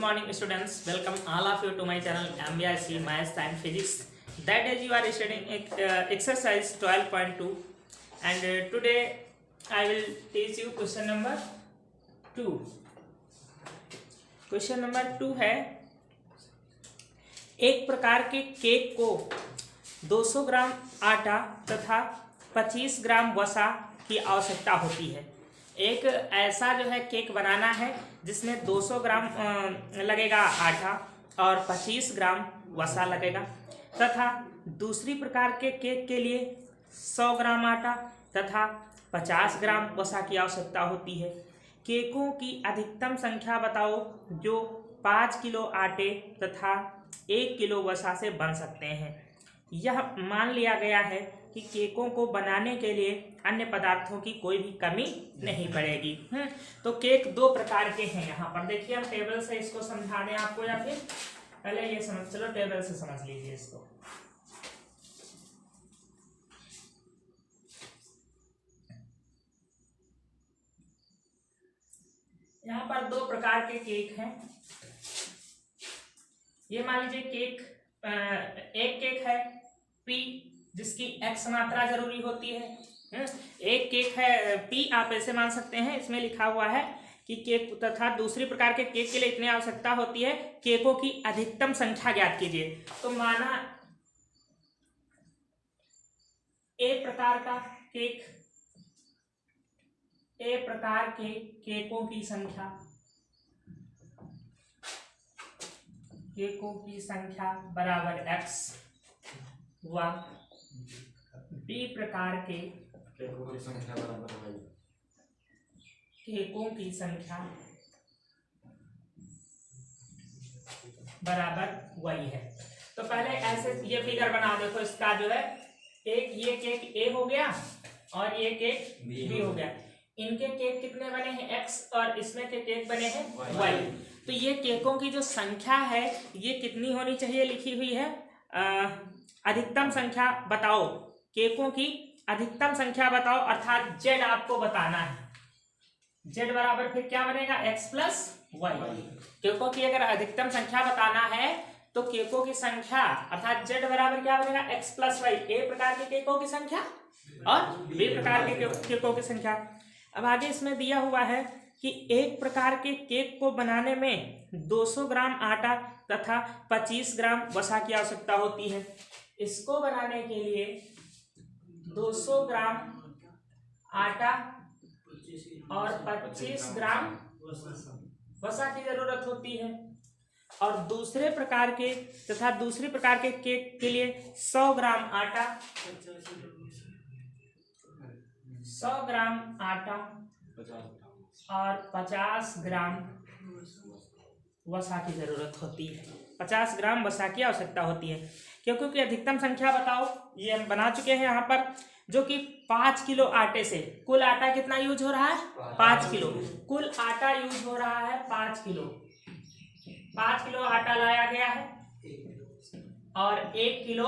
morning students, welcome all of you to my channel MBIC Maths and Physics. That is you are studying exercise 12.2 and today I will teach you question number 2. Question number 2 है, एक प्रकार के cake को 200 ग्राम आटा तथा 25 ग्राम वसा की आवश्यकता होती है। एक ऐसा जो है केक बनाना है जिसमें 200 ग्राम लगेगा आटा और 25 ग्राम वसा लगेगा, तथा दूसरी प्रकार के केक के लिए 100 ग्राम आटा तथा 50 ग्राम वसा की आवश्यकता होती है। केकों की अधिकतम संख्या बताओ जो 5 किलो आटे तथा 1 किलो वसा से बन सकते हैं। यह मान लिया गया है कि केकों को बनाने के लिए अन्य पदार्थों की कोई भी कमी नहीं पड़ेगी। तो केक दो प्रकार के हैं। यहाँ पर देखिए, हम टेबल से इसको समझा दें आपको, या फिर पहले ये समझ, चलो टेबल से समझ लीजिए इसको। यहाँ पर दो प्रकार के केक हैं। ये मान लीजिए केक, एक केक है P जिसकी X मात्रा जरूरी होती है। एक केक है P, आप ऐसे मान सकते हैं, इसमें लिखा हुआ है कि केक तथा दूसरी प्रकार के केक के लिए इतनी आवश्यकता होती है, केकों की अधिकतम संख्या ज्ञात कीजिए। तो माना A प्रकार का केक, A प्रकार के केकों की संख्या बराबर X व B प्रकार के केकों की संख्या बराबर Y है। तो पहले ऐसे ये फिगर बना देखो, इसका जो है एक ये केक A हो गया और ये केक B हो गया। इनके केक कितने बने हैं X और इसमें के केक बने हैं Y। तो ये केकों की जो संख्या है ये कितनी होनी चाहिए, लिखी हुई है अधिकतम संख्या बताओ, केकों की अधिकतम संख्या बताओ, अर्थात Z आपको बताना है। Z बराबर फिर क्या बनेगा, X प्लस Y। केकों की अगर अधिकतम संख्या बताना है तो केकों की संख्या अर्थात Z बराबर क्या बनेगा, X प्लस Y। A प्रकार के केकों की संख्या और B प्रकार के केकों की संख्या। अब आगे इसमें दिया हुआ है कि एक प्रकार के केक को बनाने में 200 ग्राम आटा तथा 25 ग्राम वसा की आवश्यकता होती है। इसको बनाने के लिए 200 ग्राम आटा और 25 ग्राम वसा की जरूरत होती है, और दूसरे प्रकार के तथा दूसरी प्रकार के केक के लिए 100 ग्राम आटा और 50 ग्राम वसा की जरूरत होती है। 50 ग्राम वसा की आवश्यकता होती है। क्योंकि अधिकतम संख्या बताओ, ये हम बना चुके हैं यहाँ पर, जो कि 5 किलो आटे से कुल आटा कितना यूज हो रहा है, 5 किलो। कुल आटा यूज हो रहा है 5 किलो। 5 किलो आटा लाया गया है और 1 किलो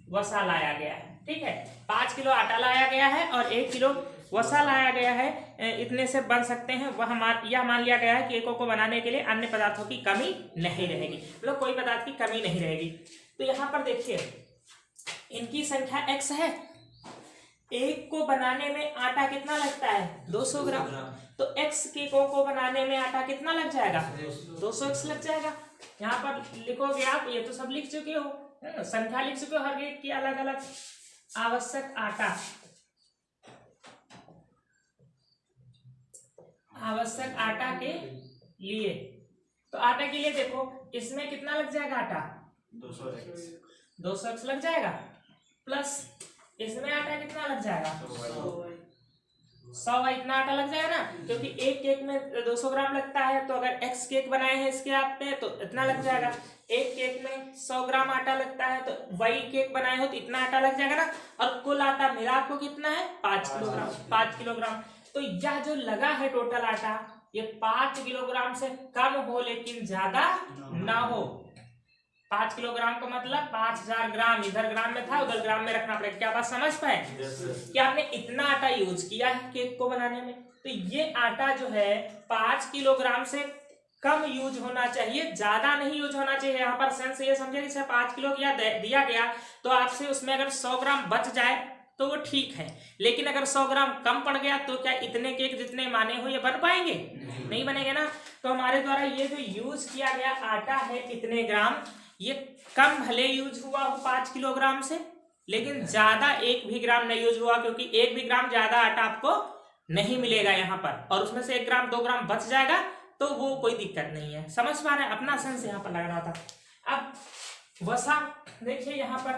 वसा लाया गया है। ठीक है, 5 किलो आटा लाया गया है और 1 किलो वसा लाया गया है। इतने से बन सकते हैं। यह मान लिया गया है कि केकों को बनाने के लिए अन्य पदार्थों की कमी नहीं रहेगी, मतलब कोई पदार्थ की कमी नहीं रहेगी। तो यहाँ पर देखिए, इनकी संख्या X है। एक को बनाने में आटा कितना लगता है, 200 ग्राम। तो X केकों को बनाने में आटा कितना लग जाएगा, 200X लग जाएगा। यहाँ पर लिखोगे आप, ये तो सब लिख चुके हो, संख्या लिख चुके हो हर एक की अलग अलग आवश्यक आटा के लिए। तो आटा के लिए देखो, इसमें कितना लग जाएगा आटा, 200X लग जाएगा, प्लस इसमें आटा कितना लग जाएगा, 100 इतना आटा लग जाएगा ना, क्योंकि एक केक में 200 ग्राम लगता है। तो अगर X केक बनाए हैं इसके आप पे तो इतना लग जाएगा। एक केक में 100 ग्राम आटा लगता है, तो Y केक बनाए हो तो इतना आटा लग जाएगा ना। और कुल आटा मिला आपको कितना है, 5 किलोग्राम। तो यह जो लगा है टोटल आटा, ये 5 किलोग्राम से कम हो लेकिन ज्यादा ना हो। 5 किलोग्राम का मतलब 5000 ग्राम, इधर ग्राम में था उधर ग्राम में रखना पड़ेगा। क्या बात समझ पाए कि आपने इतना आटा यूज किया है केक को बनाने में। तो ये आटा जो है 5 किलोग्राम से कम यूज होना चाहिए, ज्यादा नहीं यूज होना चाहिए। यहाँ पर सेंस ये समझे जैसे 5 किलो दिया गया तो आपसे उसमें अगर 100 ग्राम बच जाए तो वो ठीक है, लेकिन अगर 100 ग्राम कम पड़ गया तो क्या इतने केक जितने माने हो ये बन पाएंगे? नहीं बनेंगे ना। तो हमारे द्वारा ये जो यूज किया गया आटा है इतने ग्राम, ये कम भले यूज हुआ हो 5 किलोग्राम से, लेकिन ज्यादा 1 भी ग्राम नहीं यूज हुआ, क्योंकि 1 भी ग्राम ज्यादा आटा आपको नहीं मिलेगा यहाँ पर, और उसमें से 1 ग्राम 2 ग्राम बच जाएगा तो वो कोई दिक्कत नहीं है। समझ पा रहे हैं? अपना सेंस यहाँ पर लग रहा था। अब वसा देखिए यहाँ पर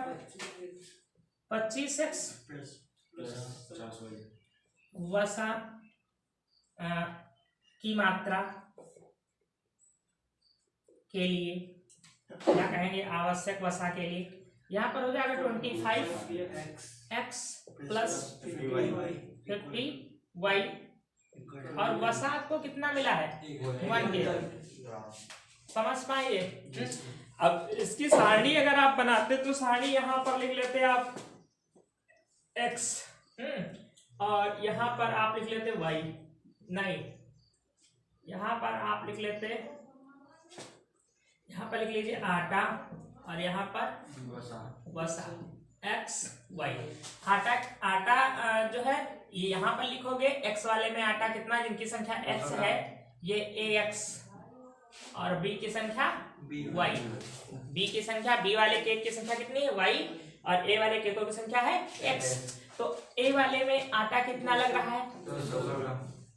25x वसा की मात्रा के लिए क्या कहेंगे, आवश्यक वसा के लिए यहाँ पर हो जाएगा 25x प्लस 50y, और वसा आपको कितना मिला है? 1 kg। समझ पाए? अब इसकी सारणी अगर आप बनाते तो सारणी यहाँ पर लिख लेते आप x, और यहाँ पर आप लिख लेते y, नहीं यहाँ पर आप लिख लेते, यहाँ पर लिख लीजिए आटा, और यहाँ पर वसा x y। आटा जो है ये यहाँ पर लिखोगे, x वाले में आटा कितना, जिनकी संख्या x है ये ax, और b की संख्या y, b की संख्या, b वाले केक की संख्या कितनी है y, और a वाले केकों की संख्या है x। तो a वाले में आटा कितना लग रहा है?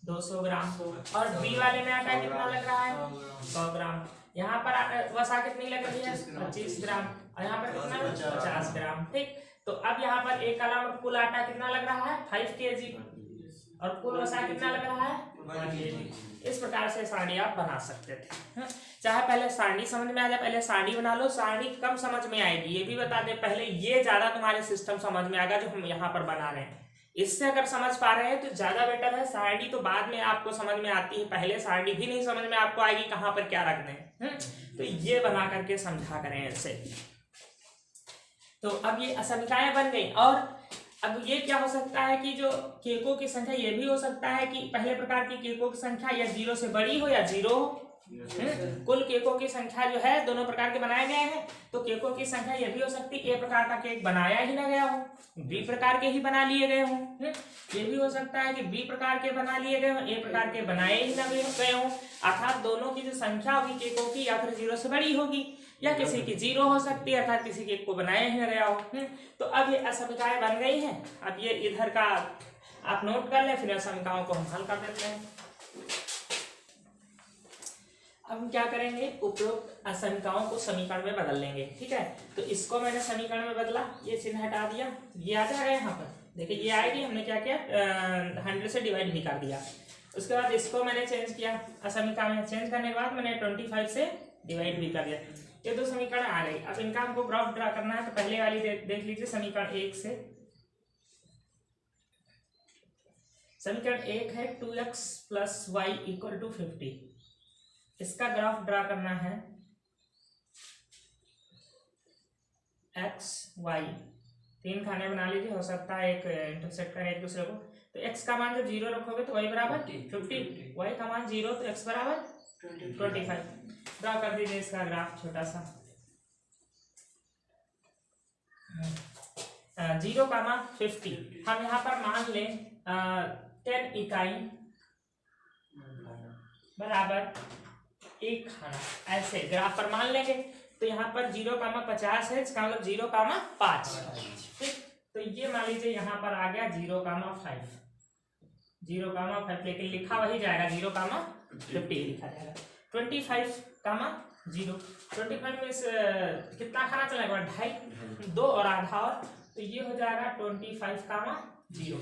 200 ग्राम, और b वाले में आटा कितना लग रहा है? 100 ग्राम। यहाँ पर वसा कितनी लग रही है? 25 ग्राम, और यहाँ पर कितना? 50 ग्राम। ठीक, तो अब यहाँ पर एक कॉलम कुल आटा कितना लग रहा है? 5 kg, और कुल वसा कितना लग रहा है? 1 kg। इस प्रकार से सारणी आप बना सकते थे। चाहे पहले सारणी समझ में आ जाए, पहले सारणी बना लो, सारणी कम समझ में आएगी ये भी बता दे पहले, ये ज्यादा तुम्हारे सिस्टम समझ में आएगा जो हम यहाँ पर बना रहे हैं। इससे अगर समझ पा रहे हैं तो ज्यादा बेटर है। सारणी तो बाद में आपको समझ में आती है, पहले सारणी भी नहीं समझ में आपको आएगी कहाँ पर क्या रखना है। तो ये बना करके समझा करें ऐसे। तो अब ये असमिकाएं बन गई, और अब ये क्या हो सकता है कि जो केकों की संख्या, ये भी हो सकता है कि पहले प्रकार की केकों की संख्या या 0 से बड़ी हो या 0 हो। कुल केकों की संख्या जो है दोनों प्रकार के बनाए गए हैं, तो केकों की संख्या ये भी हो सकती है ए प्रकार का केक बनाया ही ना गया हो, बी प्रकार के ही बना लिए गए हों। ये भी हो सकता है कि बी प्रकार के बना लिए गए हों, ए प्रकार के बनाए ही ना गए हों, अर्थात दोनों की जो संख्या होगी केकों की या फिर 0 से बड़ी होगी, या किसी की 0 हो सकती है, अर्थात किसी केक को बनाया ही ना गया हो। तो अब ये असमिकाएं बन गई हैं। अब ये इधर का आप नोट कर लें, फिर असमिकाओं को हम हल कर देते हैं। अब हम क्या करेंगे, उपरोक्त असमिकाओं को समीकरण में बदल लेंगे। ठीक है, तो इसको मैंने समीकरण में बदला, ये चिन्ह हटा दिया, ये आ जाएगा यहाँ पर। देखिए ये आएगी, हमने क्या किया 100 से डिवाइड भी कर दिया। उसके बाद इसको मैंने चेंज किया, असमिका में चेंज करने के बाद मैंने 25 से डिवाइड भी कर दिया। ये दो समीकरण आ गई। अब इनका हमको ग्राफ ड्रा करना है, तो पहले वाली देख लीजिए समीकरण 1 से। समीकरण 1 है 2x + y = 50। इसका ग्राफ ड्रा करना है x y, 3 खाने बना लीजिए, हो सकता है एक इंटरसेक्ट करे एक दूसरे को। तो x का मान जब 0 रखोगे तो y बराबर 50, y का मान 0 तो x बराबर 25। ड्रा कर दीजिए इसका ग्राफ छोटा सा। 0,50 हम यहाँ पर मान लें 10 इकाई बराबर 1 खाना, ऐसे ग्राफ पर मान लेंगे। तो यहाँ पर 0,50 है, इसका मतलब 0,5। ठीक, तो ये मान लीजिए यहाँ पर आ गया 0,5, 0,5, लेकिन लिखा वही जाएगा 0,50 लिखा जाएगा। 25,0, 25 में कितना खाना चलेगा? 2.5, 2 और आधा, और तो ये हो जाएगा 25,0।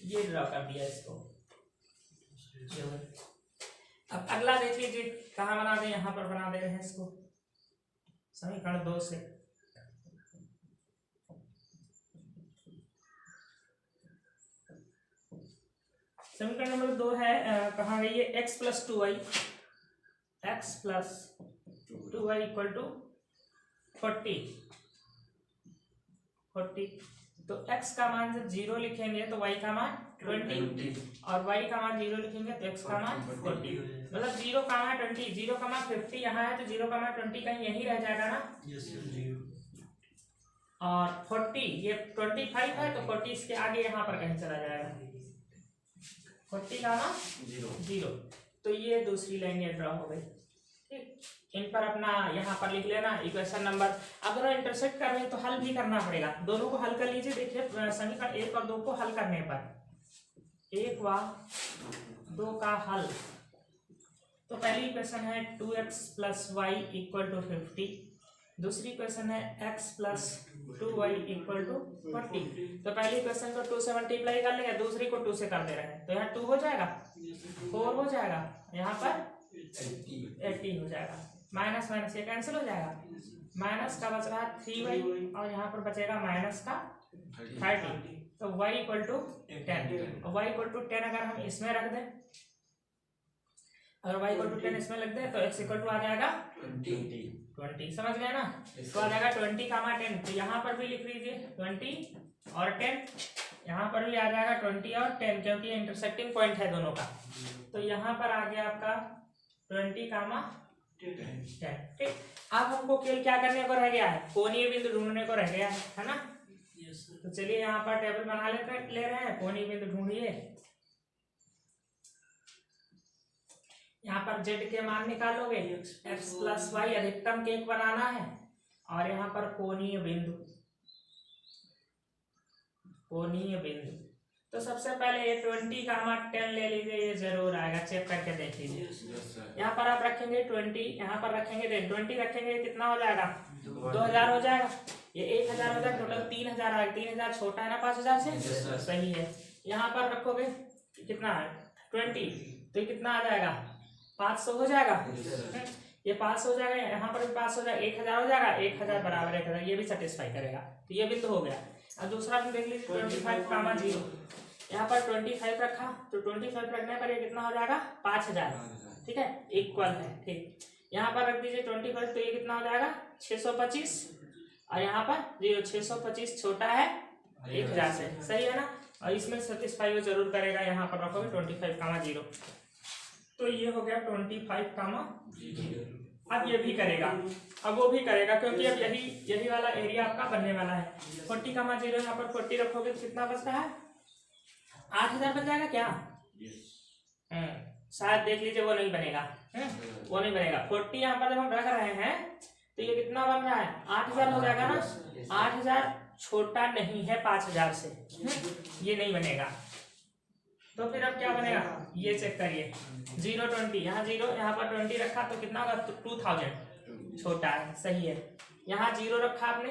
ये ड्रॉ कर दिया इसको। अब अगला देख लीजिए, कहाँ बना दे, यहाँ पर बना दे रहे हैं इसको समीकरण 2 से। समीकरण नंबर 2 है, कहाँ गई है? x + 2y, x + 2y = 40। तो x का मान जब 0 लिखेंगे तो y का मान 20 और y का मान 0 लिखेंगे तो x का मान 40। मतलब 0 का मान 20, 0 का मान 50 यहाँ है तो 0 का मान 20 कहीं यही रह जाएगा ना। और 40 ये 25 है तो 40 इसके आगे यहाँ पर कहीं चला जाएगा, 40 का मान 0। तो ये दूसरी लाइन ड्रॉ हो गई। ठीक, इन पर अपना यहाँ पर लिख लेना इक्वेशन नंबर। अगर इंटरसेक्ट कर रहे हैं तो हल भी करना पड़ेगा, दोनों को हल कर लीजिए। देखिए समीकरण 1 और 2 को हल करने पर 1 व 2 का हल, तो पहली इक्वेशन है 2x + y = 50, दूसरी इक्वेशन है x + 2y = 40। तो पहली इक्वेशन को 2 से मल्टीप्लाई कर लेंगे, दूसरी को 2 से कर दे रहे हैं तो यहाँ 2 हो जाएगा, 4 हो जाएगा, यहाँ पर 80 हो जाएगा। माइनस माइनस ये कैंसिल हो जाएगा, माइनस का बच रहा है 3y और यहाँ पर बचेगा माइनस का 30। तो y = 10 और y = 10 अगर हम इसमें रख दें, अगर y = 10 इसमें लग दे तो x = आ जाएगा 20। समझ गए ना? तो आ जाएगा 20 का मान 10। तो यहाँ पर भी लिख लीजिए 20 और 10, यहाँ पर भी आ जाएगा 20 और 10 क्योंकि इंटरसेक्टिंग पॉइंट है दोनों का। तो यहाँ पर आ गया आपका 20 का मान 10। ठीक, अब हमको केवल क्या करने को रह गया है, कोणीय बिंदु ढूंढने को रह गया है ना। तो चलिए यहाँ पर टेबल बना ले रहे हैं, कोणीय बिंदु ढूंढिए। यहाँ पर z के मान निकालोगे, x + y अधिकतम केक बनाना है और यहाँ पर कोणीय बिंदु, कोणीय बिंदु। तो सबसे पहले ये 20 का मान 10 ले लीजिए, ये जरूर आएगा, चेक करके देख लीजिए। यहाँ पर आप रखेंगे 20, यहाँ पर रखेंगे 20 रखेंगे कितना हो जाएगा, 2000 हो जाएगा। ये 1000 हो जाएगा, टोटल 3000 आएगा। 3000 छोटा है ना 5000 से, सही है। यहाँ पर रखोगे कितना है 20, तो ये कितना आ जाएगा 500 हो जाएगा, ये 500 हो जाएगा, यहाँ पर भी 500 हो जाएगा, 1000 हो जाएगा, 1000 बराबर 1000, ये भी सेटिस्फाई करेगा। तो ये भी तो हो गया। अब दूसरा भी देख लीजिए 25 का मान 0, यहाँ पर 25 रखा तो 25 रखने पर ये कितना हो जाएगा 5000। ठीक है, इक्वल है। ठीक, यहाँ पर रख दीजिए 25 तो ये कितना हो जाएगा 625 और यहाँ पर 0, 625 छोटा है 1000 से, सही है ना। और इसमें सेटिस्फाई वो जरूर करेगा। यहाँ पर रखोगे 25 का मान 0, तो ये हो गया 25 का मान 0। अब ये भी करेगा, अब वो भी करेगा क्योंकि अब यही वाला एरिया आपका बनने वाला है। 40 का मान 0, यहाँ पर 40 रखोगे तो कितना बचता है 8000 बन जाएगा क्या? शायद देख लीजिए वो नहीं बनेगा, वो नहीं बनेगा। 40 यहाँ पर जब हम रख रहे हैं तो ये कितना बन रहा है 8000 हो जाएगा ना। 8000 छोटा नहीं है 5000 से, ये नहीं बनेगा। तो फिर अब क्या बनेगा ये चेक करिए, 0 20, यहाँ 0 यहाँ पर 20 रखा तो कितना होगा 2000, छोटा है, सही है। यहाँ 0 रखा आपने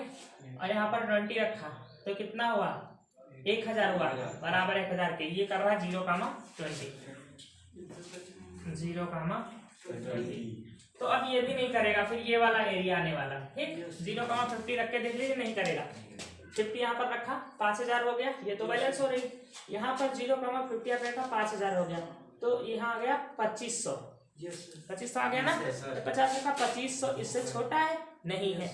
और यहाँ पर 20 रखा तो कितना हुआ 1000 हुआ, बराबर 1000 के। ये कर रहा है 0 का मान 20, 0 का मान 20। तो अब ये भी नहीं करेगा, फिर ये वाला एरिया आने वाला। ठीक, 0 का मान 50 रख के देख लीजिए, नहीं करेगा। 50 यहाँ पर रखा 5000 हो गया, ये तो बैलेंस हो रही। यहाँ पर 0 का मान 50 रखा 5000 हो गया, तो यहाँ आ गया 2500। 2500 आ गया ना, 50 का 2500 इससे छोटा है नहीं है।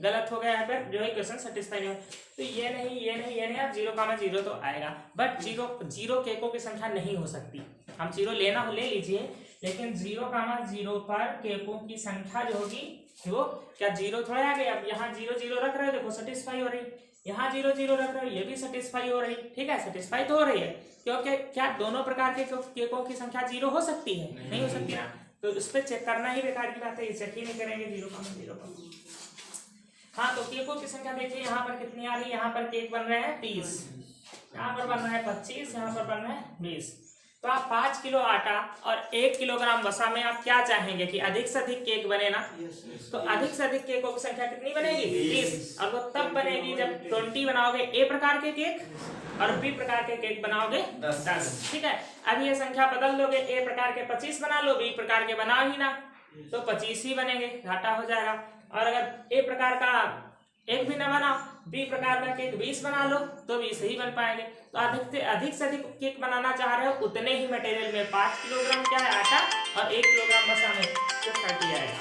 गलत हो गया यहाँ पर, जो इक्वेशन सेटिस्फाई नहीं। तो ये नहीं, ये नहीं, ये नहीं, अब 0 का मान 0 तो आएगा, बट 0 केकों की संख्या नहीं हो सकती। हम 0 लेना हो ले लीजिए, लेकिन 0 का मान 0 पर केकों की संख्या जो होगी वो क्या 0 थोड़ा आ गया। अब यहाँ 0 0 रख रहे हो, देखो सेटिस्फाई हो रही। यहाँ 0 0 रख रहे हो, ये भी सेटिस्फाई हो रही। ठीक है, सेटिस्फाई तो हो रही है, क्योंकि क्या दोनों प्रकार के केकों की संख्या 0 हो सकती है? नहीं हो सकती ना। तो उस पर चेक करना ही बेकार की बात है, ये चेक ही नहीं करेंगे 0 का मान 0 का। हाँ, तो केकों की संख्या देखिए यहाँ पर कितनी आ रही है। यहाँ पर केक बन रहे हैं 30, यहाँ पर बन रहा है 25, यहाँ पर बन रहे हैं 20। तो आप 5 किलो आटा और 1 किलोग्राम वसा में आप क्या चाहेंगे कि अधिक से अधिक केक बने ना? तो अधिक से अधिक केकों की संख्या कितनी बनेगी 30, और वो तब बनेगी जब 20 बनाओगे ए प्रकार के केक और बी प्रकार के केक बनाओगे 10। ठीक है, अब ये संख्या बदल दोगे, ए प्रकार के 25 बना लो, बी प्रकार के बनाओ ही ना, तो 25 ही बनेंगे, घाटा हो जाएगा। और अगर ए प्रकार का एक भी न बनाओ, बी प्रकार का केक 20 बना लो तो 20 ही बन पाएंगे। तो अधिक से अधिक केक बनाना चाह रहे हो, उतने ही मटेरियल में 5 किलोग्राम क्या है आटा और 1 किलोग्राम वसा में 30 आएगा।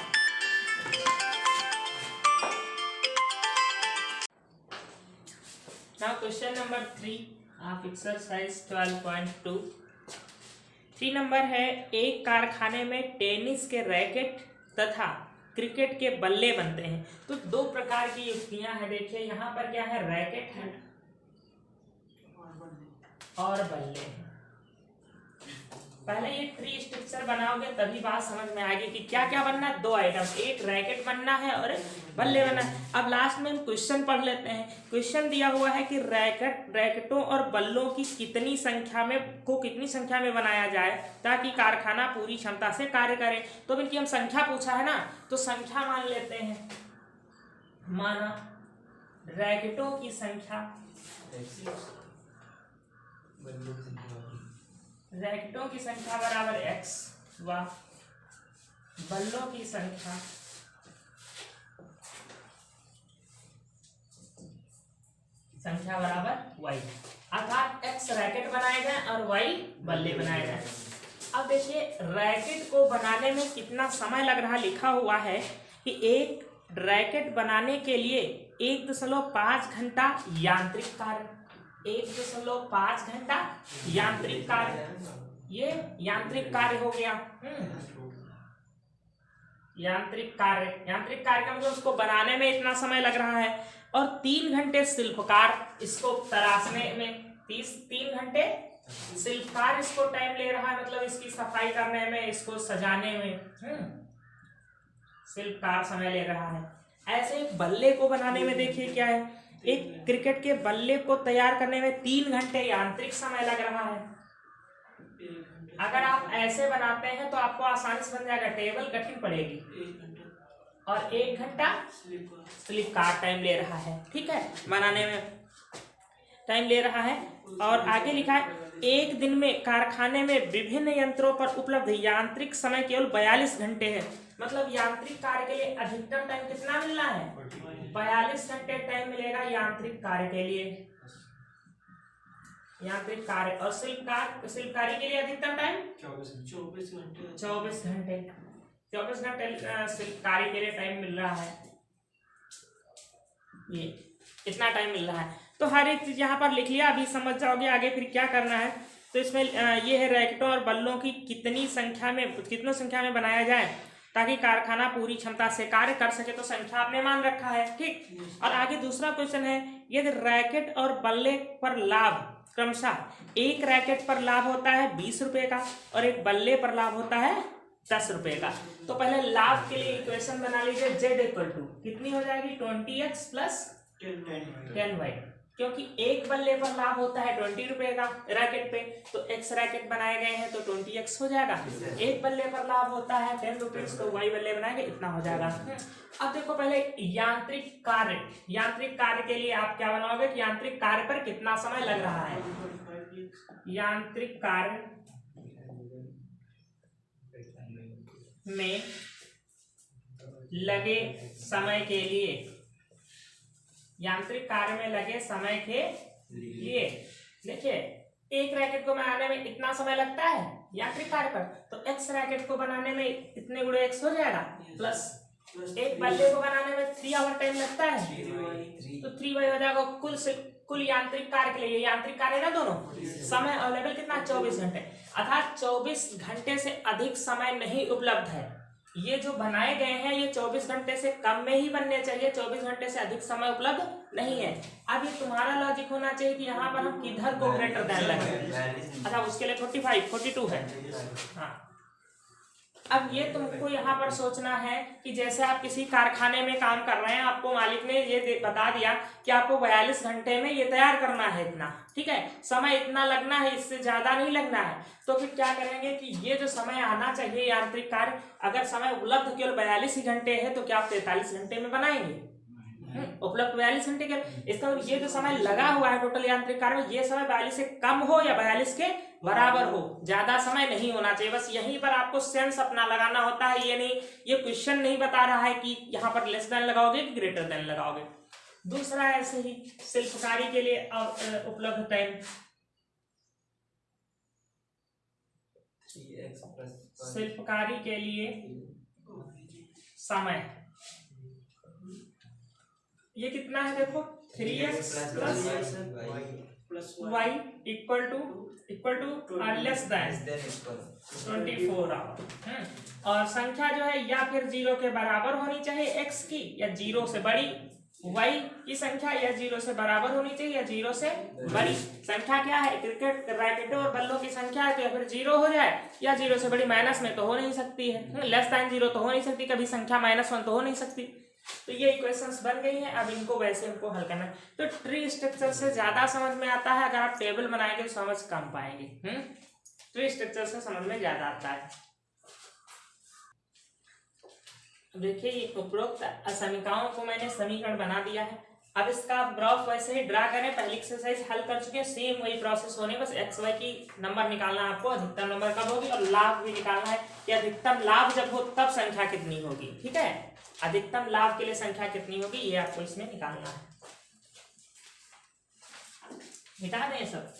Question number 3 of exercise 12.2। 3 number है, एक कारखाने में टेनिस के रैकेट तथा क्रिकेट के बल्ले बनते हैं। तो दो प्रकार की युक्तियां हैं। देखिए यहाँ पर क्या है, रैकेट है और बल्ले हैं। पहले ये ट्री स्ट्रक्चर बनाओगे तभी बात समझ में आएगी कि क्या क्या बनना है। दो आइटम, एक रैकेट बनना है और एक बल्ले बनना है। अब लास्ट में हम क्वेश्चन पढ़ लेते हैं। क्वेश्चन दिया हुआ है कि रैकेटों और बल्लों की कितनी संख्या में बनाया जाए ताकि कारखाना पूरी क्षमता से कार्य करे। तो इनकी हम संख्या पूछा है ना, तो संख्या मान लेते हैं। माना रैकेटों की संख्या, रैकेटों की संख्या बराबर x व बल्लों की संख्या बराबर y। अर्थात x रैकेट बनाए जाए और y बल्ले बनाए जाए। अब देखिए रैकेट को बनाने में कितना समय लग रहा, लिखा हुआ है कि एक रैकेट बनाने के लिए 1.5 घंटा यांत्रिक कार्य, 1.5 घंटा यांत्रिक कार्य, ये यांत्रिक कार्य हो गया। यांत्रिक कार्य का मतलब उसको बनाने में इतना समय लग रहा है। और 3 घंटे शिल्पकार इसको तराशने में, 3 घंटे शिल्पकार इसको टाइम ले रहा है, मतलब इसकी सफाई करने में, इसको सजाने में शिल्पकार समय ले रहा है। ऐसे एक बल्ले को बनाने में देखिए क्या है, एक क्रिकेट के बल्ले को तैयार करने में 3 घंटे यांत्रिक समय लग रहा है। अगर आप ऐसे बनाते हैं तो आपको आसानी से बन जाएगा, टेबल कठिन पड़ेगी। और 1 घंटा शिल्पकार टाइम ले रहा है, ठीक है, बनाने में टाइम ले रहा है। और आगे लिखा है, एक दिन में कारखाने में विभिन्न यंत्रों पर उपलब्ध यांत्रिक समय केवल 42 घंटे है। मतलब यांत्रिक कार्य के लिए अधिकतम टाइम कितना मिलना है, 42 घंटे टाइम मिलेगा यांत्रिक कार्य के लिए, यांत्रिक कार्य। और शिल्पकारी के लिए अधिकतम टाइम 24 घंटे शिल्पकारी के लिए टाइम मिल रहा है। ये इतना टाइम मिल रहा है। तो हर एक चीज यहाँ पर लिख लिया, अभी समझ जाओगे आगे फिर क्या करना है। तो इसमें ये है रैकेटों और बल्लों की कितनी संख्या में बनाया जाए ताकि कारखाना पूरी क्षमता से कार्य कर सके। तो संख्या आपने मान रखा है, ठीक। और आगे दूसरा क्वेश्चन है, यदि रैकेट और बल्ले पर लाभ क्रमशः, एक रैकेट पर लाभ होता है 20 रुपए का और एक बल्ले पर लाभ होता है 10 रुपए का। तो पहले लाभ के लिए इक्वेशन बना लीजिए, z इक्वल टू कितनी हो जाएगी, 20x प्लस 10y। क्योंकि एक बल्ले पर लाभ होता है 20 रुपए का रैकेट पे, तो x रैकेट बनाए गए हैं तो 20x हो जाएगा। एक बल्ले पर लाभ होता है 10 रुपीज, तो y बल्ले बनाएंगे, इतना हो जाएगा। अब देखो पहले यांत्रिक कार्य के लिए आप क्या बनाओगे कि यांत्रिक कार्य पर कितना समय लग रहा है। यांत्रिक कार्य में लगे समय के लिए, यांत्रिक कार्य में लगे समय के लिए देखिए एक रैकेट को बनाने में इतना समय लगता है यांत्रिक कार्य पर, तो x रैकेट को बनाने में इतने गुणे x हो जाएगा, प्लस एक बल्ले को बनाने में 3 आवर टाइम लगता है तो 3y हो जाएगा। कुल यांत्रिक कार्य के लिए, यांत्रिक कार्य ना दोनों, समय अवेलेबल कितना, 24 घंटे। अर्थात 24 घंटे से अधिक समय नहीं उपलब्ध है। ये जो बनाए गए हैं ये 24 घंटे से कम में ही बनने चाहिए, 24 घंटे से अधिक समय उपलब्ध नहीं है। अब ये तुम्हारा लॉजिक होना चाहिए कि यहाँ पर हम किधर को ग्रेटर देन लगाएं। अच्छा, उसके लिए 45, 42 है। हाँ, अब ये तुमको यहाँ पर सोचना है कि जैसे आप किसी कारखाने में काम कर रहे हैं, आपको मालिक ने ये बता दिया कि आपको 42 घंटे में ये तैयार करना है इतना, ठीक है, समय इतना लगना है, इससे ज्यादा नहीं लगना है। तो फिर क्या करेंगे कि ये जो समय आना चाहिए यांत्रिक कार्य, अगर समय उपलब्ध केवल 42 ही घंटे है तो क्या आप 43 घंटे में बनाएंगे, उपलब्ध 42 घंटे के। इसका ये जो समय लगा हुआ है टोटल यांत्रिक कार्य में, ये समय 42 से कम हो या 42 के बराबर हो, ज्यादा समय नहीं होना चाहिए। बस यहीं पर आपको सेंस अपना लगाना होता है। ये नहीं, ये क्वेश्चन नहीं बता रहा है कि यहाँ पर लेस देन लगाओगे कि ग्रेटर देन लगाओगे। दूसरा ऐसे ही शिल्पकारी के लिए उपलब्ध टाइम, शिल्पकारी के लिए समय ये कितना है देखो 3x plus y equal to less than 24 hour. और संख्या जो है या फिर 0 के बराबर होनी चाहिए x की, या 0 से बड़ी y की संख्या, या 0 से बराबर होनी चाहिए या 0 से बड़ी। संख्या क्या है, क्रिकेट रैकेटों और बल्लों की संख्या है, तो या फिर 0 हो जाए या 0 से बड़ी। माइनस में तो हो नहीं सकती है, लेस देन 0 तो हो नहीं सकती, कभी संख्या -1 तो हो नहीं सकती। तो ये इक्वेशंस बन गई हैं। अब इनको वैसे इनको हल करना है। तो ट्री स्ट्रक्चर से ज्यादा समझ में आता है, अगर आप टेबल बनाएंगे तो समझ कम पाएंगे। ट्री स्ट्रक्चर से समझ में ज्यादा आता है। देखिए ये उपरोक्त समीकरणों को मैंने समीकरण बना दिया है। अब इसका आप ग्राफ वैसे ही ड्रा करें, पहली एक्सरसाइज हल कर चुके हैं, सेम वही प्रोसेस होने, बस एक्स वाई की नंबर निकालना है आपको, अधिकतम नंबर कब होगी, और लाभ भी निकालना है कि अधिकतम लाभ जब हो तब संख्या कितनी होगी। ठीक है, अधिकतम लाभ के लिए संख्या कितनी होगी ये आपको इसमें निकालना है। मिटा दें सब।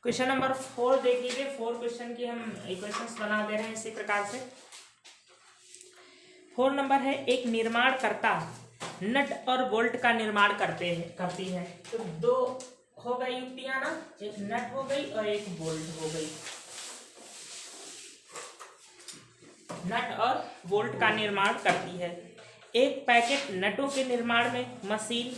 क्वेश्चन नंबर 4 देख लीजिए। 4 क्वेश्चन की हम इक्वेशंस बना दे रहे हैं इसी प्रकार से। 4 नंबर है, एक निर्माणकर्ता नट और बोल्ट का निर्माण करती है। तो दो हो गई युक्तियां ना, एक नट हो गई और एक बोल्ट हो गई। नट और बोल्ट का निर्माण करती है। एक पैकेट नटों के निर्माण में मशीन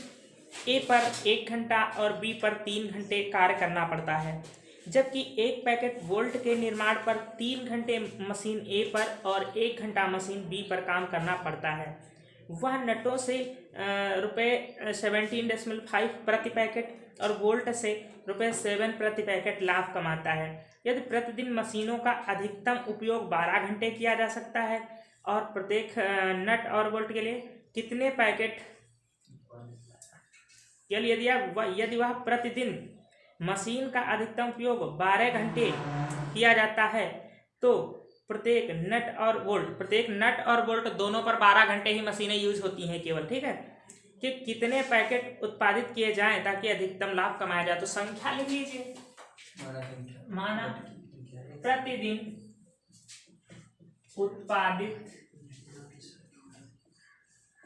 ए पर 1 घंटा और बी पर 3 घंटे कार्य करना पड़ता है, जबकि एक पैकेट बोल्ट के निर्माण पर 3 घंटे मशीन ए पर और 1 घंटा मशीन बी पर काम करना पड़ता है। वह नटों से ₹17.5 प्रति पैकेट और बोल्ट से ₹7 प्रति पैकेट लाभ कमाता है। यदि प्रतिदिन मशीनों का अधिकतम उपयोग 12 घंटे किया जा सकता है और प्रत्येक नट और बोल्ट के लिए कितने पैकेट, यदि वह प्रतिदिन मशीन का अधिकतम उपयोग 12 घंटे किया जाता है तो प्रत्येक नट और बोल्ट दोनों पर 12 घंटे ही मशीनें यूज होती हैं केवल। ठीक है, कि कितने पैकेट उत्पादित किए जाएं ताकि अधिकतम लाभ कमाया जाए। तो संख्या लिख लीजिए, माना प्रतिदिन उत्पादित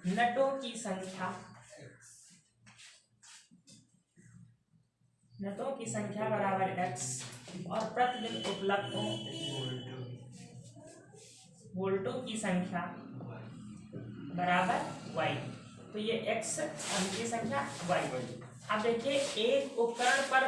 नटों की संख्या बराबर x और प्रतिदिन उपलब्ध वोल्टों की संख्या बराबर y। तो ये x और इनकी संख्या y। अब देखिए, एक उपकरण पर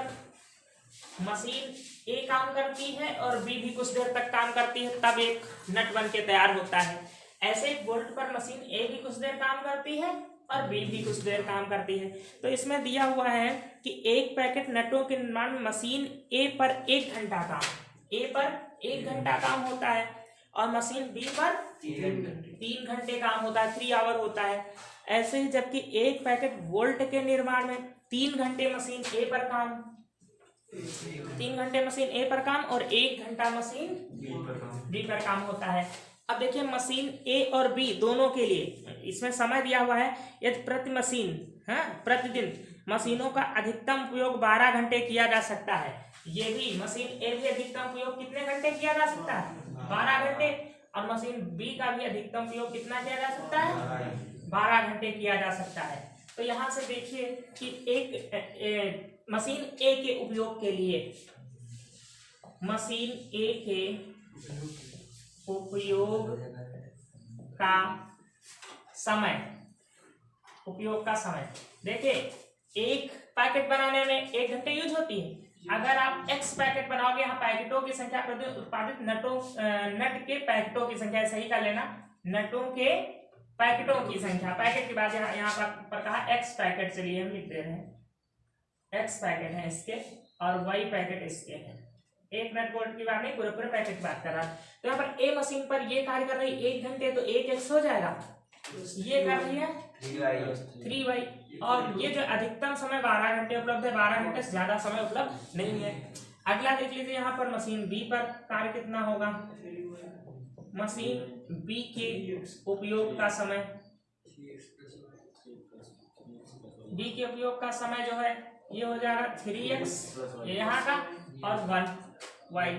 मशीन A काम करती है और B भी कुछ देर तक काम करती है, तब एक नट बन के तैयार होता है। ऐसे एक बोल्ट पर मशीन A भी कुछ देर काम करती है और B भी कुछ देर काम करती है। तो इसमें दिया हुआ है कि एक पैकेट नटों के निर्माण में मशीन A पर 1 घंटा काम होता है और मशीन B पर 3 घंटे काम होता है, 3 आवर होता है। ऐसे ही जबकि एक पैकेट बोल्ट के निर्माण में 3 घंटे मशीन A पर काम, 3 घंटे मशीन A पर काम और 1 घंटा मशीन B पर काम होता है। अब देखिए, मशीन A और B दोनों के लिए इसमें समय दिया हुआ है, यदि प्रतिदिन मशीनों का अधिकतम उपयोग 12 घंटे किया जा सकता है। ये भी मशीन A भी अधिकतम उपयोग कितने घंटे किया जा सकता है, 12 घंटे, और मशीन B का भी अधिकतम उपयोग कितना किया जा सकता है, 12 घंटे किया जा सकता है। तो यहाँ से देखिए कि एक मशीन A के उपयोग के लिए, मशीन A के उपयोग का समय देखिए, एक पैकेट बनाने में 1 घंटे यूज होती है। अगर आप x पैकेट बनाओगे, यहाँ पैकेटों की संख्या प्रतिदिन उत्पादित नट के पैकेटों की संख्या, सही कर लेना, नटों के पैकेटों की संख्या, पैकेट के बाद यहाँ पर कहा x पैकेट, चलिए हम लिख दे रहे हैं, x पैकेट है इसके और y पैकेट इसके हैं। एक नट बोल्ट की बात नहीं, पूरे पैकेट की बात कर रहा है। तो यहाँ पर A मशीन पर ये कार्य कर रही है 1 घंटे, तो 1x हो जाएगा, ये कर रही है 3y, और ये जो अधिकतम समय 12 घंटे उपलब्ध है, 12 घंटे से ज्यादा समय उपलब्ध नहीं है। अगला देख लीजिए, यहाँ पर मशीन B पर कार्य कितना होगा, मशीन B के उपयोग का समय बी के उपयोग का समय जो है ये हो जाएगा 3x ये यहाँ का और 1y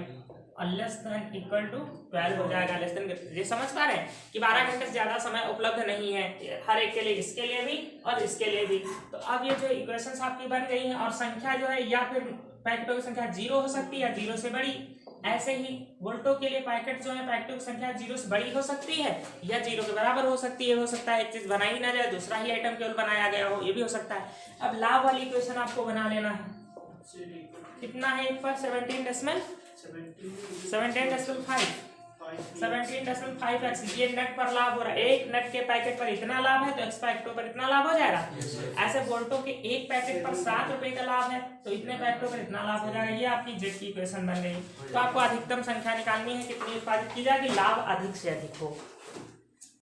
और लेस देन इक्वल टू 12 हो जाएगा। लेस देन, ये समझ पा रहे हैं कि 12 घंटे से ज्यादा समय उपलब्ध नहीं है हर एक के लिए, इसके लिए भी और इसके लिए भी। तो अब ये जो इक्वेशंस आपकी बन गई हैं और संख्या जो है या फिर पैकेटों की संख्या 0 हो सकती है या 0 से बड़ी, ऐसे ही वोल्टों के लिए पैकेट जो है पैकेटों की संख्या 0 से बड़ी हो सकती है या 0 के बराबर हो सकती है। हो सकता है एक चीज बनाई ना जाए, दूसरा ही आइटम केवल बनाया गया हो, ये भी हो सकता है। अब लाभ वाली इक्वेशन आपको बना लेना है। कितना है एक पर 17.5 ये नेट पर लाभ हो रहा है। एक नेट के पैकेट पर इतना लाभ है तो एक्स पैकेटों पर इतना लाभ हो जाएगा। ऐसे वोल्टों के एक पैकेट पर 7 रुपए का लाभ है तो इतने पैकेटों पर इतना लाभ हो जाएगा। ये आपकी जेड की इक्वेशन बन गई। तो आपको अधिकतम संख्या निकालनी है कितनी उत्पादित की जाएगी, लाभ अधिक से अधिक हो।